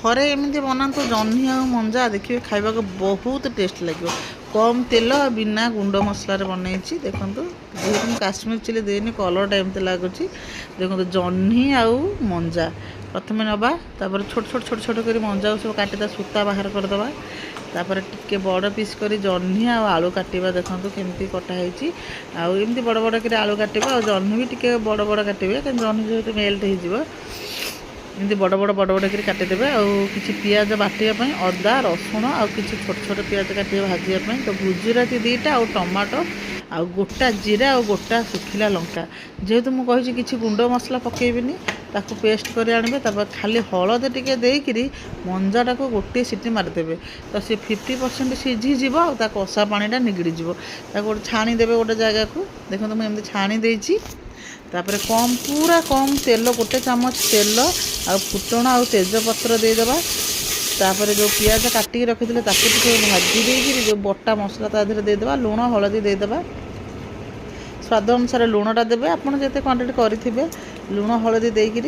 थरे एमती बनातु जह्नी आ मंजा देखिए खाइबा को बहुत टेस्ट लगे कम तेल बिना गुंड मसला बनई देखो जेहतु काश्मीर चिली देनी कलरटा एमती लगुच देखो जह्नी आउ मंजा प्रथम नवा तापर छोट छोट छोट छोट कर मंजा सब काटिदा सूता बाहर करदे तापर टिके बड़ पीस कर जह्नी आलू काटिबा देखो केमती कटाई आमती बड़ बड़ कर आलू काटिबा जह्नी भी टिके बड़ बड़ काटिबे जह्नी जेहतु मेल्ट हो एमती बड़ बड़ बड़ बड़ कर काटिदेवे कि पियाज बाटियापी अदा रसुण आ कि छोट छोट पियाज काटे भाजापी तो गुजराती दीटा आ टमाटो आ गोटा जीरा आ गोटा सुखिला लंका जेहेतु मुझे किसी गुंड मसला पकेबी ताकू पेस्ट कर आने खाली हलदी टिके देकरी मंजाटा को गोटे सीटी मारिदेवे तो सी 50% सीझीज आ कषा पानीटा निगड़ी गोटे छाणीदेवे गोटे जगह को देखो मुझे छाणी देती तापर कम पूरा कम तेल गोटे चामच तेल आ फुटण आ तेजपत्र देदेबा तापर जो पियाज काटिक रखी भाजी देकर जो बटा मसला तादेह देदेबा लुण हलदी देदेबा स्वाद अनुसार लुणटा देवे आपड़ जिते क्वांटिटी करेंगे लुण हलदी देकर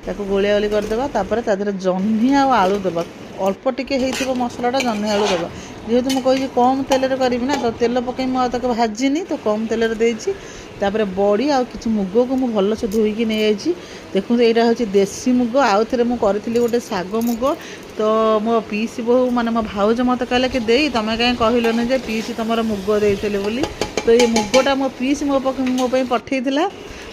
ताको गोलिया गोली करदेबा तापर तादेह जह्नी आलू देबा अल्प टिके होइथिबो मसलाटा जह्नी आलू देबा जेहेतु मुझे कम तेल करी ना तो तेल पकई मुझे भाजिनी तो कम तेल देती तापर बड़ी आ कि मुग को मुझे भलसे धोईकी नहीं आई देखो यहाँ हूँ देसी मुग आउ थे मुझे गोटे साग मुग तो मो पीसी बहु माने मो भाउज मत कहले कि दे तुम कहीं कहलोनी जे पीसी तुम मुग देते बोली तो ये मुगटा मो पीसी मो पठे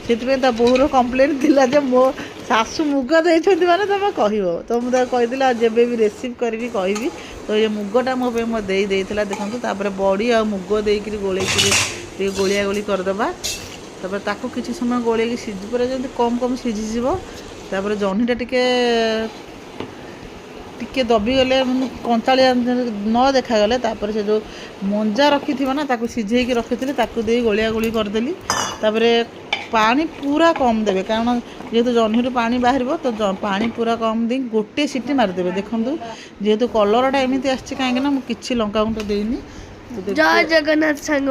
से बोहूर कम्प्लेन थिला जे मो सासू मुग देते मैंने तुम कह तो मुझे कही जब भी रिसीव करी कहि तो ये मुगटा मो दे देखो तापर बड़ी आ मुग देकर गोलेक गोलिया गोली करदे तापर ताको किसी समय गोलेक सीझी पर जब कम कम सीझीज तापर जह्नीटा टिके दबीगले कंचालिया न देखागले तापर से जो मंजा रखी थी ना ताको सीझेकी रखी ताको दे गोलिया गोली करदेली तापर पानी पूरा कम देवे कारण जेहेतु जह्नी पानी बाहर तो पानी पूरा कम दी गोटे सीटी मारिदेवे देखो जेहेतु कलरटा एमती आसी कहीं मुझे लंका गुंड देनी। जय जगन्नाथ सांग।